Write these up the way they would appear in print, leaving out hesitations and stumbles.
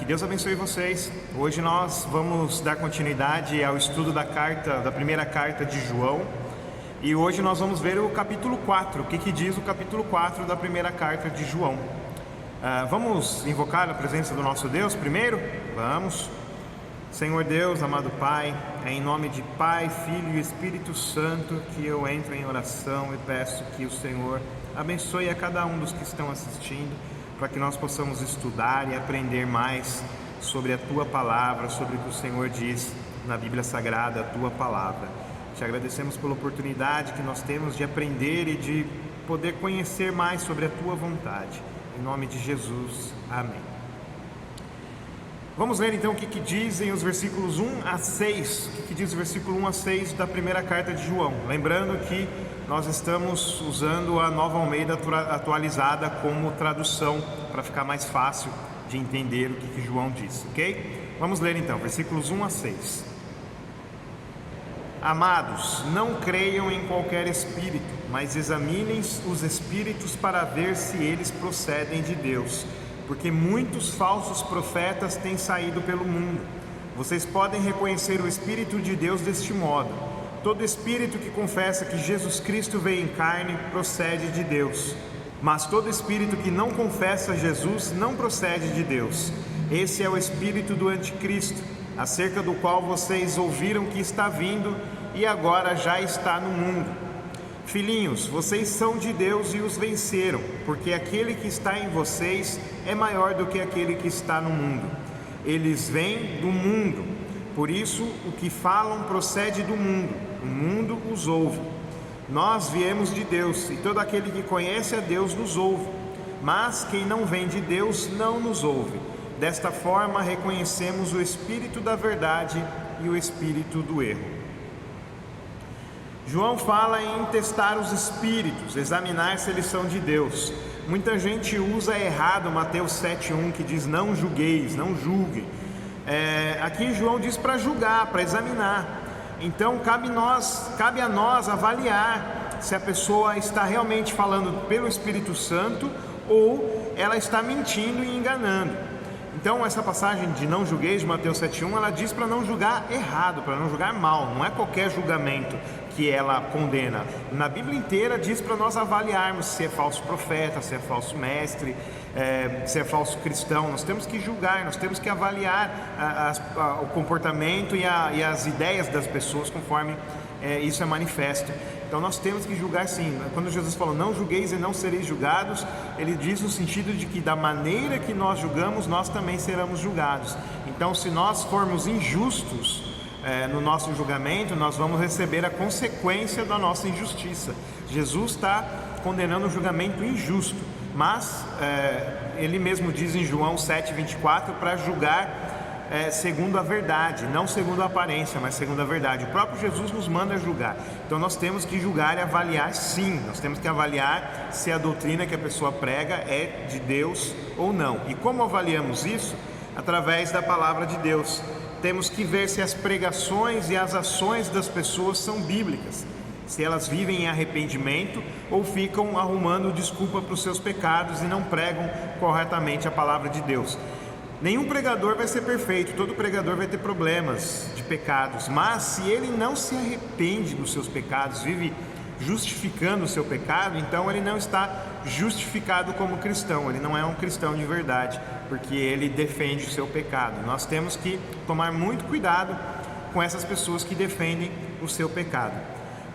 Deus abençoe vocês. Hoje nós vamos dar continuidade ao estudo da primeira carta de João. E hoje nós vamos ver o capítulo 4. O que diz o capítulo 4 da primeira carta de João? Vamos invocar a presença do nosso Deus primeiro? Vamos. Senhor Deus, amado Pai, é em nome de Pai, Filho e Espírito Santo que eu entro em oração e peço que o Senhor abençoe a cada um dos que estão assistindo, para que nós possamos estudar e aprender mais sobre a Tua Palavra, sobre o que o Senhor diz na Bíblia Sagrada, a Tua Palavra. Te agradecemos pela oportunidade que nós temos de aprender e de poder conhecer mais sobre a Tua vontade. Em nome de Jesus, amém. Vamos ler então o que dizem os versículos 1 a 6, o que diz o versículo 1 a 6 da primeira carta de João. Lembrando que nós estamos usando a Nova Almeida atualizada como tradução, para ficar mais fácil de entender o que João diz, ok? Vamos ler então, versículos 1 a 6. Amados, não creiam em qualquer espírito, mas examinem os espíritos para ver se eles procedem de Deus, porque muitos falsos profetas têm saído pelo mundo. Vocês podem reconhecer o Espírito de Deus deste modo: todo espírito que confessa que Jesus Cristo veio em carne procede de Deus, mas todo espírito que não confessa Jesus não procede de Deus. Esse é o espírito do anticristo, acerca do qual vocês ouviram que está vindo e agora já está no mundo. Filhinhos, vocês são de Deus e os venceram, porque aquele que está em vocês é maior do que aquele que está no mundo. Eles vêm do mundo, por isso o que falam procede do mundo, o mundo os ouve. Nós viemos de Deus, e todo aquele que conhece a Deus nos ouve, mas quem não vem de Deus não nos ouve. Desta forma reconhecemos o espírito da verdade e o espírito do erro. João fala em testar os espíritos, examinar se eles são de Deus. Muita gente usa errado Mateus 7,1, que diz não julgueis, não julguem. Aqui João diz para julgar, para examinar. Então cabe a nós avaliar se a pessoa está realmente falando pelo Espírito Santo ou ela está mentindo e enganando. Então essa passagem de não julgueis de Mateus 7,1, ela diz para não julgar errado, para não julgar mal. Não é qualquer julgamento que ela condena. Na Bíblia inteira diz para nós avaliarmos se é falso profeta, se é falso mestre, se é falso cristão. Nós temos que julgar, nós temos que avaliar o comportamento e as ideias das pessoas conforme isso é manifesto. Então nós temos que julgar sim. Quando Jesus falou não julgueis e não sereis julgados, ele diz no sentido de que da maneira que nós julgamos, nós também seremos julgados. Então se nós formos injustos no nosso julgamento, nós vamos receber a consequência da nossa injustiça. Jesus está condenando o julgamento injusto, mas ele mesmo diz em João 7,24 para julgar segundo a verdade, não segundo a aparência, mas segundo a verdade. O próprio Jesus nos manda julgar. Então nós temos que julgar e avaliar sim, nós temos que avaliar se a doutrina que a pessoa prega é de Deus ou não. E como avaliamos isso? Através da palavra de Deus. Temos que ver se as pregações e as ações das pessoas são bíblicas, se elas vivem em arrependimento ou ficam arrumando desculpa para os seus pecados e não pregam corretamente a palavra de Deus. Nenhum pregador vai ser perfeito, todo pregador vai ter problemas de pecados, mas se ele não se arrepende dos seus pecados, vive justificando o seu pecado, então ele não está justificado como cristão, ele não é um cristão de verdade, porque ele defende o seu pecado. Nós temos que tomar muito cuidado com essas pessoas que defendem o seu pecado.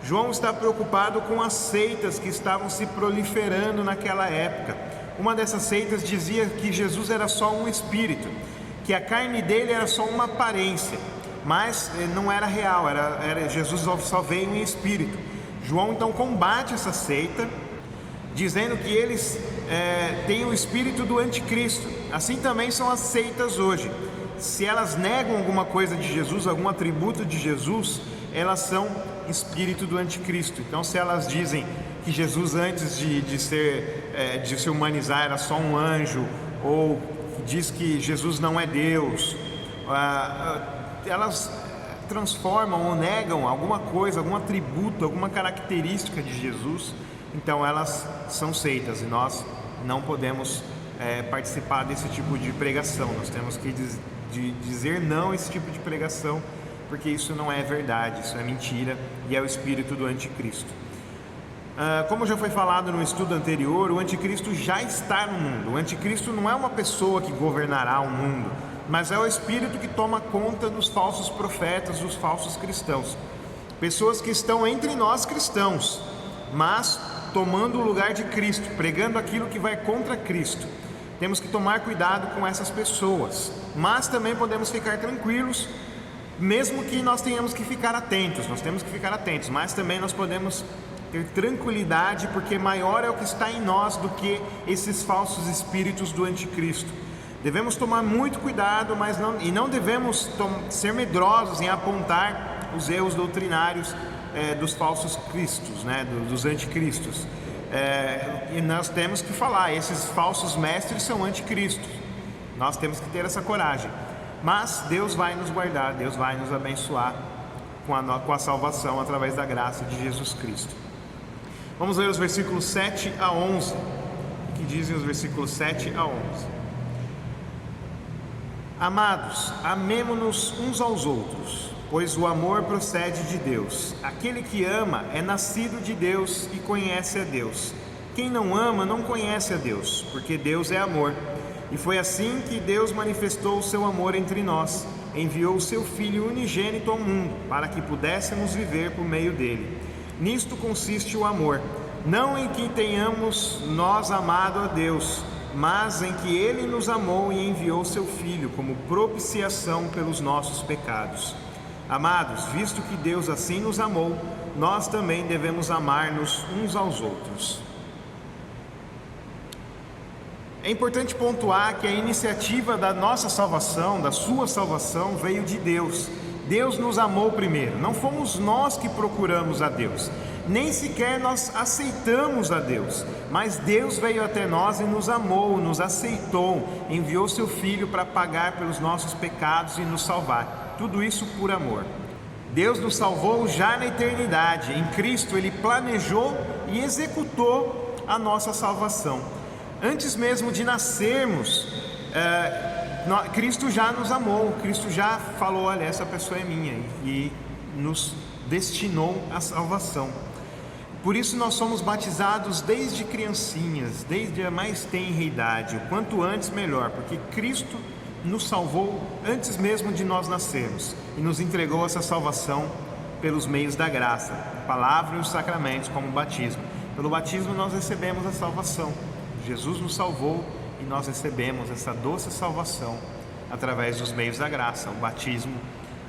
João está preocupado com as seitas que estavam se proliferando naquela época. Uma dessas seitas dizia que Jesus era só um espírito, que a carne dele era só uma aparência, mas não era real, Jesus só veio em espírito. João então combate essa seita, dizendo que eles têm o espírito do anticristo. Assim também são as seitas hoje. Se elas negam alguma coisa de Jesus, algum atributo de Jesus, elas são espírito do anticristo. Então se elas dizem que Jesus antes de se humanizar era só um anjo, ou diz que Jesus não é Deus, elas transformam ou negam alguma coisa, algum atributo, alguma característica de Jesus, então elas são seitas e nós não podemos participar desse tipo de pregação. Nós temos que dizer não a esse tipo de pregação, porque isso não é verdade, isso é mentira e é o espírito do anticristo. Como já foi falado no estudo anterior, o anticristo já está no mundo. O anticristo não é uma pessoa que governará o mundo, mas é o espírito que toma conta dos falsos profetas, dos falsos cristãos. Pessoas que estão entre nós cristãos, mas tomando o lugar de Cristo, pregando aquilo que vai contra Cristo. Temos que tomar cuidado com essas pessoas, mas também podemos ficar tranquilos, mesmo que nós tenhamos que ficar atentos. Nós temos que ficar atentos, mas também nós podemos ter tranquilidade, porque maior é o que está em nós do que esses falsos espíritos do anticristo. Devemos tomar muito cuidado, mas não devemos ser medrosos em apontar os erros doutrinários dos falsos cristos, dos anticristos. E nós temos que falar, esses falsos mestres são anticristos. Nós temos que ter essa coragem. Mas Deus vai nos guardar, Deus vai nos abençoar com a salvação através da graça de Jesus Cristo. Vamos ler os versículos 7 a 11. O que dizem os versículos 7 a 11? Amados, amemo-nos uns aos outros, pois o amor procede de Deus. Aquele que ama é nascido de Deus e conhece a Deus. Quem não ama não conhece a Deus, porque Deus é amor. E foi assim que Deus manifestou o seu amor entre nós. Enviou o seu Filho unigênito ao mundo, para que pudéssemos viver por meio dele. Nisto consiste o amor, não em que tenhamos nós amado a Deus, mas em que Ele nos amou e enviou seu Filho como propiciação pelos nossos pecados. Amados, visto que Deus assim nos amou, nós também devemos amar-nos uns aos outros. É importante pontuar que a iniciativa da nossa salvação, da sua salvação, veio de Deus. Deus nos amou primeiro, não fomos nós que procuramos a Deus, nem sequer nós aceitamos a Deus, mas Deus veio até nós e nos amou, nos aceitou, enviou seu Filho para pagar pelos nossos pecados e nos salvar, tudo isso por amor. Deus nos salvou já na eternidade, em Cristo Ele planejou e executou a nossa salvação. Antes mesmo de nascermos, Cristo já nos amou, Cristo já falou, olha, essa pessoa é minha, e nos destinou à salvação. Por isso nós somos batizados desde criancinhas, desde a mais tenra idade, o quanto antes melhor, porque Cristo nos salvou antes mesmo de nós nascermos e nos entregou essa salvação pelos meios da graça, a palavra e os sacramentos, como o batismo. Pelo batismo nós recebemos a salvação. Jesus nos salvou e nós recebemos essa doce salvação através dos meios da graça, o batismo,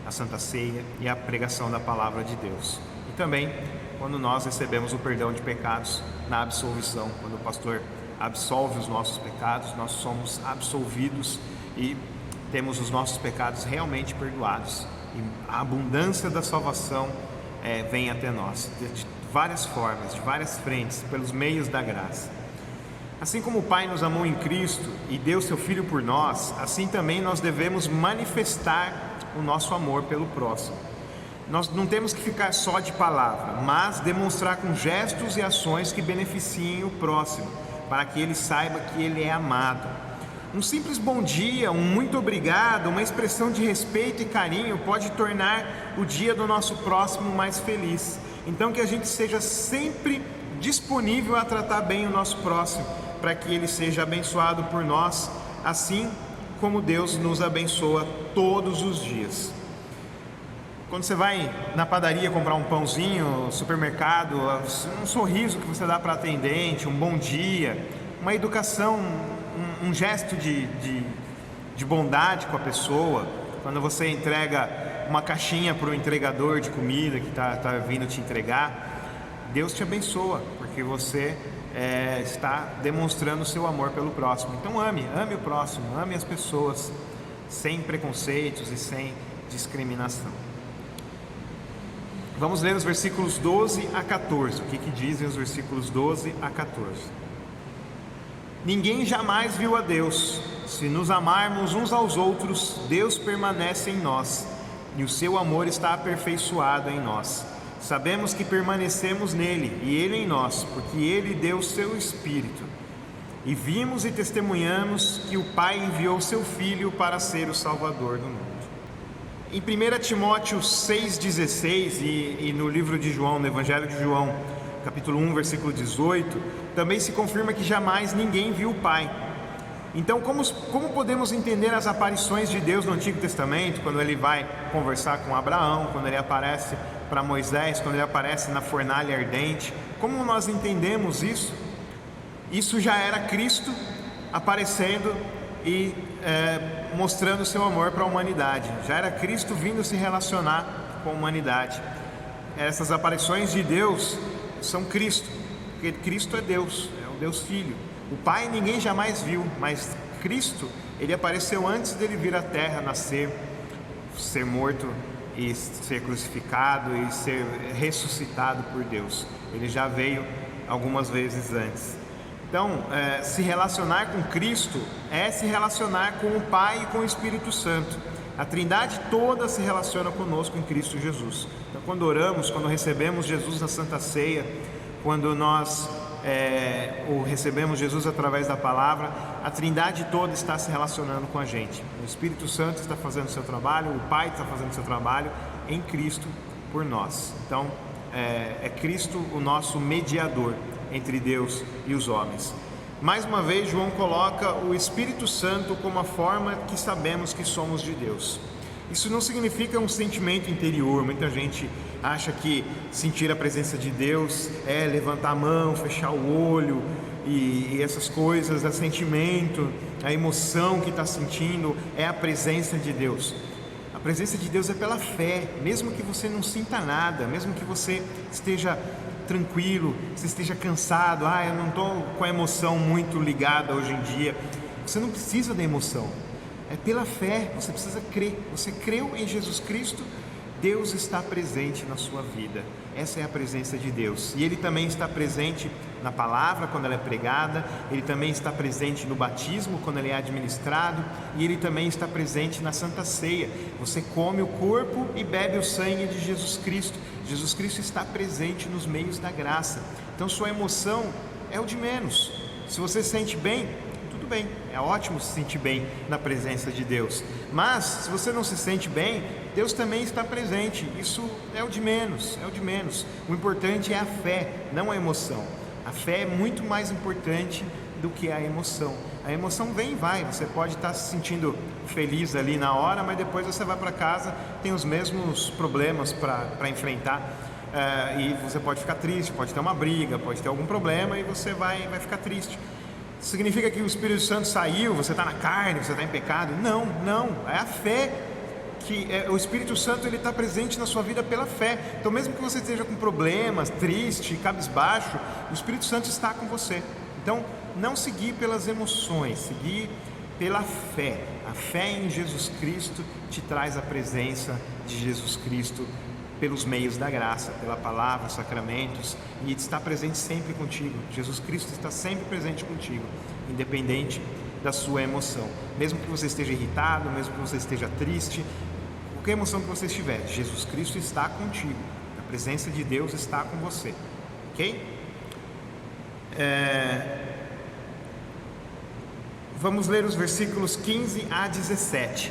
a Santa Ceia e a pregação da palavra de Deus. E também quando nós recebemos o perdão de pecados na absolvição, quando o pastor absolve os nossos pecados, nós somos absolvidos e temos os nossos pecados realmente perdoados. E a abundância da salvação vem até nós, de várias formas, de várias frentes, pelos meios da graça. Assim como o Pai nos amou em Cristo e deu seu Filho por nós, assim também nós devemos manifestar o nosso amor pelo próximo. Nós não temos que ficar só de palavra, mas demonstrar com gestos e ações que beneficiem o próximo, para que ele saiba que ele é amado. Um simples bom dia, um muito obrigado, uma expressão de respeito e carinho pode tornar o dia do nosso próximo mais feliz. Então que a gente seja sempre disponível a tratar bem o nosso próximo, para que ele seja abençoado por nós, assim como Deus nos abençoa todos os dias. Quando você vai na padaria comprar um pãozinho, supermercado, um sorriso que você dá para a atendente, um bom dia, uma educação, um gesto de bondade com a pessoa. Quando você entrega uma caixinha para o entregador de comida que está vindo te entregar, Deus te abençoa, porque você está demonstrando o seu amor pelo próximo. Então ame o próximo, ame as pessoas, sem preconceitos e sem discriminação. Vamos ler os versículos 12 a 14. O que dizem os versículos 12 a 14? Ninguém jamais viu a Deus. Se nos amarmos uns aos outros, Deus permanece em nós, e o seu amor está aperfeiçoado em nós. Sabemos que permanecemos nele, e ele em nós, porque ele deu o seu Espírito. e vimos e testemunhamos que o Pai enviou seu Filho para ser o Salvador do mundo. Em 1 Timóteo 6,16 e no livro de João, no Evangelho de João, capítulo 1, versículo 18, também se confirma que jamais ninguém viu o Pai. Então, como podemos entender as aparições de Deus no Antigo Testamento, quando ele vai conversar com Abraão, quando ele aparece para Moisés, quando ele aparece na fornalha ardente? Como nós entendemos isso? Isso já era Cristo aparecendo e mostrando seu amor para a humanidade. Já era Cristo vindo se relacionar com a humanidade. Essas aparições de Deus são Cristo, porque Cristo é Deus, é o Deus Filho. O Pai ninguém jamais viu, mas Cristo, ele apareceu antes dele vir à terra, nascer, ser morto e ser crucificado e ser ressuscitado por Deus. Ele já veio algumas vezes antes. Então, se relacionar com Cristo é se relacionar com o Pai e com o Espírito Santo. A Trindade toda se relaciona conosco em Cristo Jesus. Então, quando oramos, quando recebemos Jesus na Santa Ceia, quando nós recebemos Jesus através da palavra, a Trindade toda está se relacionando com a gente. O Espírito Santo está fazendo o seu trabalho, o Pai está fazendo o seu trabalho em Cristo por nós. Então, é Cristo o nosso mediador entre Deus e os homens. Mais uma vez, João coloca o Espírito Santo como a forma que sabemos que somos de Deus. Isso não significa um sentimento interior. Muita gente acha que sentir a presença de Deus é levantar a mão, fechar o olho e essas coisas, é sentimento, a emoção que está sentindo é a presença de Deus. A presença de Deus é pela fé, mesmo que você não sinta nada, mesmo que você esteja tranquilo, você esteja cansado, eu não estou com a emoção muito ligada hoje em dia. Você não precisa da emoção, é pela fé, você precisa crer. Você creu em Jesus Cristo, Deus está presente na sua vida. Essa é a presença de Deus. E Ele também está presente na palavra quando ela é pregada, Ele também está presente no batismo quando ele é administrado, e Ele também está presente na Santa Ceia. Você come o corpo e bebe o sangue de Jesus Cristo. Jesus Cristo está presente nos meios da graça. Então sua emoção é o de menos. Se você se sente bem, tudo bem, é ótimo se sentir bem na presença de Deus. Mas se você não se sente bem, Deus também está presente. Isso é o de menos, é o de menos. O importante é a fé, não a emoção. A fé é muito mais importante do que a emoção. A emoção vem e vai. Você pode estar se sentindo feliz ali na hora, mas depois você vai para casa, tem os mesmos problemas para enfrentar, e você pode ficar triste, pode ter uma briga, pode ter algum problema e você vai ficar triste. Significa que o Espírito Santo saiu, você está na carne, você está em pecado? Não, é a fé. O Espírito Santo, ele está presente na sua vida pela fé. Então mesmo que você esteja com problemas, triste, cabisbaixo, o Espírito Santo está com você. Então não seguir pelas emoções, seguir pela fé. A fé em Jesus Cristo te traz a presença de Jesus Cristo pelos meios da graça, pela palavra, sacramentos, e está presente sempre contigo. Jesus Cristo está sempre presente contigo, independente da sua emoção. Mesmo que você esteja irritado, mesmo que você esteja triste, qualquer emoção que você estiver, Jesus Cristo está contigo. A presença de Deus está com você. Ok? Vamos ler os versículos 15 a 17.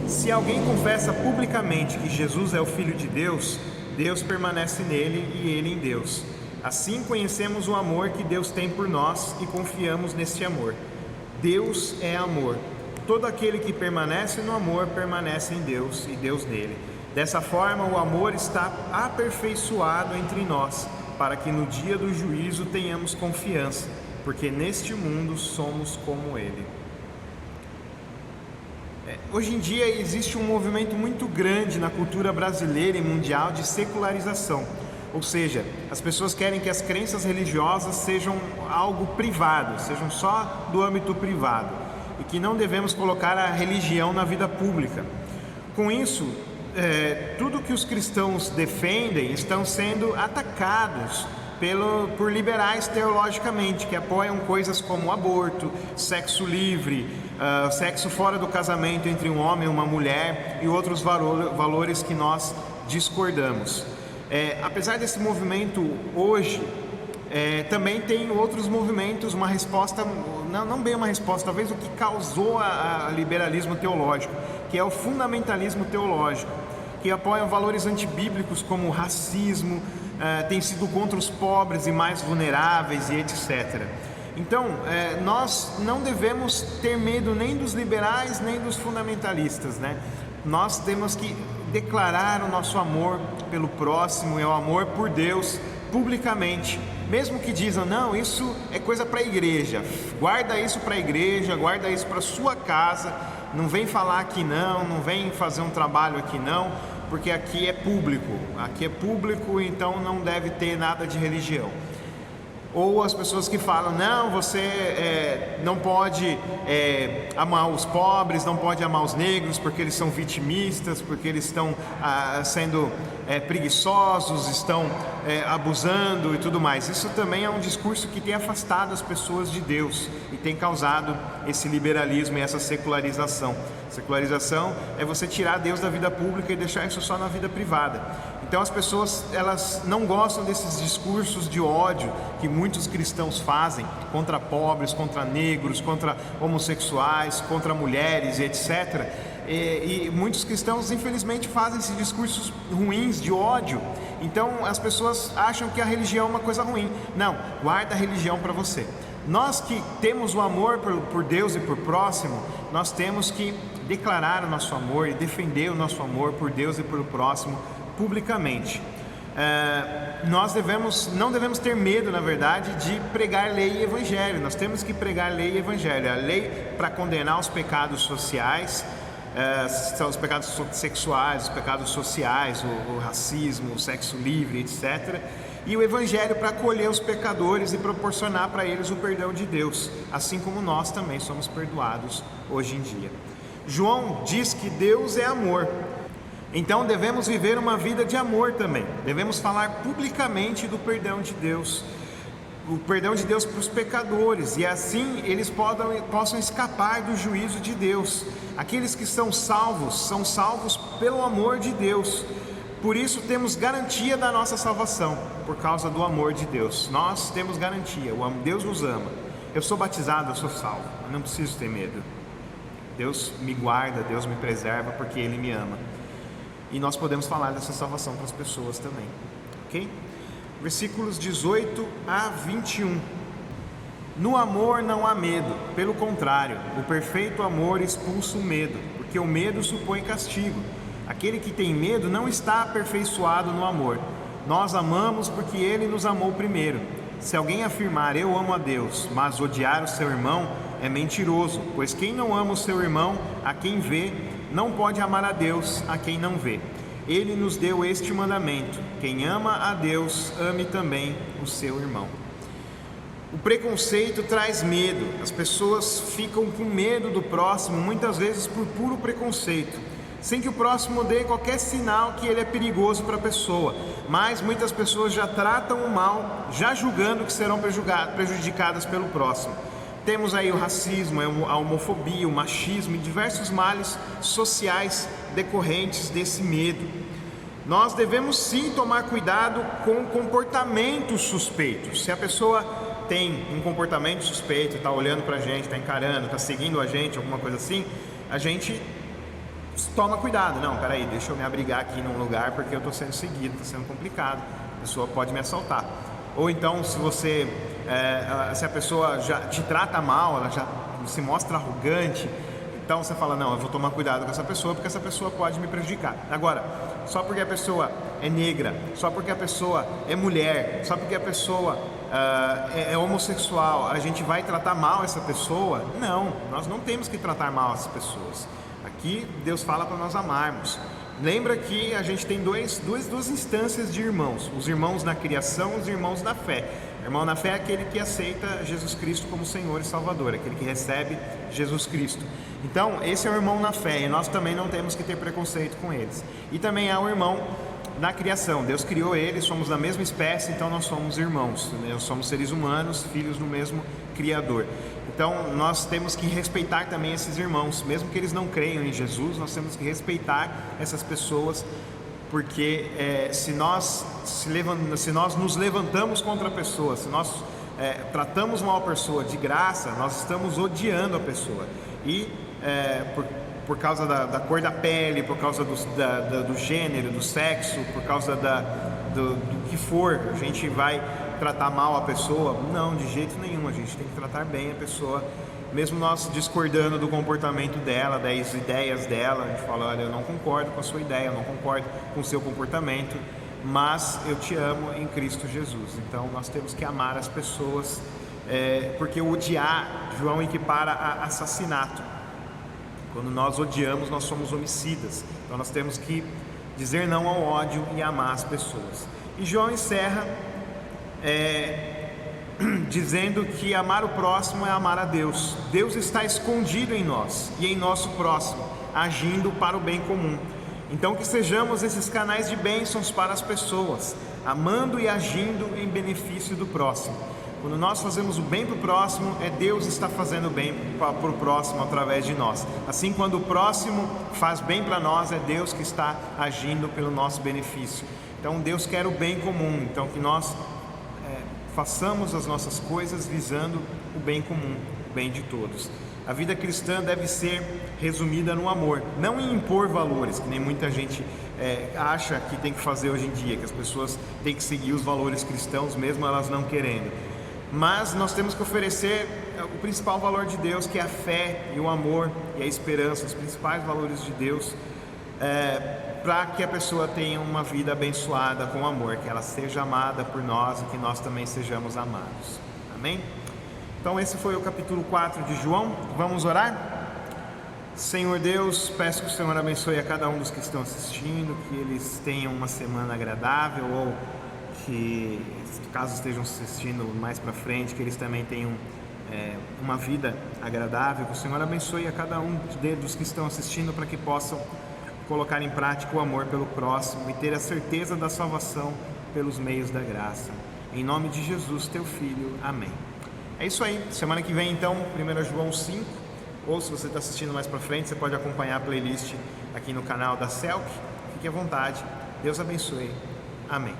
Se alguém confessa publicamente que Jesus é o Filho de Deus, Deus permanece nele e ele em Deus. Assim conhecemos o amor que Deus tem por nós e confiamos nesse amor. Deus é amor. Todo aquele que permanece no amor permanece em Deus e Deus nele. Dessa forma, o amor está aperfeiçoado entre nós, para que no dia do juízo tenhamos confiança, porque neste mundo somos como ele. Hoje em dia existe um movimento muito grande na cultura brasileira e mundial de secularização, ou seja, as pessoas querem que as crenças religiosas sejam algo privado, sejam só do âmbito privado, e que não devemos colocar a religião na vida pública. Com isso, tudo que os cristãos defendem estão sendo atacados por liberais teologicamente, que apoiam coisas como aborto, sexo livre, sexo fora do casamento entre um homem e uma mulher e outros valores que nós discordamos. Apesar desse movimento hoje Também tem outros movimentos, uma resposta, não bem uma resposta, talvez o que causou o liberalismo teológico, que é o fundamentalismo teológico, que apoia valores antibíblicos como o racismo, tem sido contra os pobres e mais vulneráveis e etc. Então, nós não devemos ter medo nem dos liberais, nem dos fundamentalistas, né? Nós temos que declarar o nosso amor pelo próximo e o amor por Deus publicamente, mesmo que dizam, não, isso é coisa para a igreja, guarda isso para a igreja, guarda isso para sua casa, não vem falar aqui não vem fazer um trabalho aqui não, porque aqui é público, então não deve ter nada de religião. Ou as pessoas que falam, não, você não pode amar os pobres, não pode amar os negros, porque eles são vitimistas, porque eles estão sendo preguiçosos, estão abusando e tudo mais. Isso também é um discurso que tem afastado as pessoas de Deus e tem causado esse liberalismo e essa secularização. Secularização é você tirar Deus da vida pública e deixar isso só na vida privada. Então as pessoas, elas não gostam desses discursos de ódio que muitos cristãos fazem contra pobres, contra negros, contra homossexuais, contra mulheres e etc. E muitos cristãos infelizmente fazem esses discursos ruins de ódio. Então as pessoas acham que a religião é uma coisa ruim. Não, guarda a religião para você. Nós que temos o amor por Deus e por próximo, nós temos que declarar o nosso amor e defender o nosso amor por Deus e por próximo publicamente. Nós não devemos ter medo, na verdade, de pregar lei e evangelho. Nós temos que pregar lei e evangelho. A lei para condenar os pecados sociais, são os pecados sexuais, os pecados sociais, o racismo, o sexo livre, etc. E o evangelho para acolher os pecadores e proporcionar para eles o perdão de Deus, assim como nós também somos perdoados hoje em dia. João diz que Deus é amor. Então devemos viver uma vida de amor também. Devemos falar publicamente do perdão de Deus, o perdão de Deus para os pecadores, e assim eles possam escapar do juízo de Deus. Aqueles que são salvos pelo amor de Deus. Por isso temos garantia da nossa salvação, por causa do amor de Deus. Nós temos garantia, Deus nos ama. Eu sou batizado, eu sou salvo, eu não preciso ter medo. Deus me guarda, Deus me preserva porque Ele me ama. E nós podemos falar dessa salvação para as pessoas também, ok? Versículos 18 a 21. No amor não há medo, pelo contrário, o perfeito amor expulsa o medo, porque o medo supõe castigo. Aquele que tem medo não está aperfeiçoado no amor. Nós amamos porque Ele nos amou primeiro. Se alguém afirmar eu amo a Deus, mas odiar o seu irmão, é mentiroso, pois quem não ama o seu irmão, a quem vê, não pode amar a Deus, a quem não vê. Ele nos deu este mandamento: quem ama a Deus, ame também o seu irmão. O preconceito traz medo. As pessoas ficam com medo do próximo, muitas vezes por puro preconceito, sem que o próximo dê qualquer sinal que ele é perigoso para a pessoa. Mas muitas pessoas já tratam o mal, já julgando que serão prejudicadas pelo próximo. Temos aí o racismo, a homofobia, o machismo e diversos males sociais decorrentes desse medo. Nós devemos sim tomar cuidado com comportamentos suspeitos. Se a pessoa tem um comportamento suspeito, está olhando para a gente, está encarando, está seguindo a gente, alguma coisa assim, a gente toma cuidado. Não, peraí, deixa eu me abrigar aqui num lugar porque eu estou sendo seguido, está sendo complicado, a pessoa pode me assaltar. Ou então, se a pessoa já te trata mal, ela já se mostra arrogante, então você fala, não, eu vou tomar cuidado com essa pessoa, porque essa pessoa pode me prejudicar. Agora, só porque a pessoa é negra, só porque a pessoa é mulher, só porque a pessoa é homossexual, a gente vai tratar mal essa pessoa? Não, nós não temos que tratar mal essas pessoas. Aqui Deus fala para nós amarmos. Lembra que a gente tem duas instâncias de irmãos: os irmãos na criação e os irmãos na fé. O irmão na fé é aquele que aceita Jesus Cristo como Senhor e Salvador, aquele que recebe Jesus Cristo. Então, esse é o irmão na fé, e nós também não temos que ter preconceito com eles. E também há o irmão na criação. Deus criou eles, somos da mesma espécie, então nós somos irmãos, nós somos seres humanos, filhos do mesmo Criador. Então nós temos que respeitar também esses irmãos, mesmo que eles não creiam em Jesus, nós temos que respeitar essas pessoas porque se nós nos levantamos contra a pessoa, se nós tratamos mal a pessoa de graça, nós estamos odiando a pessoa. E por causa da cor da pele, por causa do gênero, do sexo, por causa do que for, a gente vai tratar mal a pessoa? Não, de jeito nenhum. A gente tem que tratar bem a pessoa, mesmo nós discordando do comportamento dela, das ideias dela. A gente fala: olha, eu não concordo com a sua ideia, eu não concordo com o seu comportamento, mas eu te amo em Cristo Jesus. Então nós temos que amar as pessoas, porque odiar, João equipara a assassinato. Quando nós odiamos, nós somos homicidas. Então nós temos que dizer não ao ódio e amar as pessoas. E João encerra dizendo que amar o próximo é amar a Deus. Deus está escondido em nós e em nosso próximo, agindo para o bem comum. Então que sejamos esses canais de bênçãos para as pessoas, amando e agindo em benefício do próximo. Quando nós fazemos o bem para o próximo, Deus está fazendo o bem para o próximo através de nós. Assim, quando o próximo faz bem para nós, é Deus que está agindo pelo nosso benefício. Então Deus quer o bem comum, então que nós façamos as nossas coisas visando o bem comum, o bem de todos. A vida cristã deve ser resumida no amor, não em impor valores, que nem muita gente acha que tem que fazer hoje em dia, que as pessoas têm que seguir os valores cristãos mesmo elas não querendo. Mas nós temos que oferecer o principal valor de Deus, que é a fé e o amor e a esperança, os principais valores de Deus, para que a pessoa tenha uma vida abençoada com amor, que ela seja amada por nós e que nós também sejamos amados. Amém? Então esse foi o capítulo 4 de João. Vamos orar? Senhor Deus, peço que o Senhor abençoe a cada um dos que estão assistindo, que eles tenham uma semana agradável, ou que, caso estejam assistindo mais para frente, que eles também tenham uma vida agradável. Que o Senhor abençoe a cada um dos que estão assistindo, para que possam colocar em prática o amor pelo próximo e ter a certeza da salvação pelos meios da graça. Em nome de Jesus, teu Filho. Amém. É isso aí. Semana que vem, então, 1 João 5, ou se você está assistindo mais para frente, você pode acompanhar a playlist aqui no canal da CELC. Fique à vontade. Deus abençoe. Amém.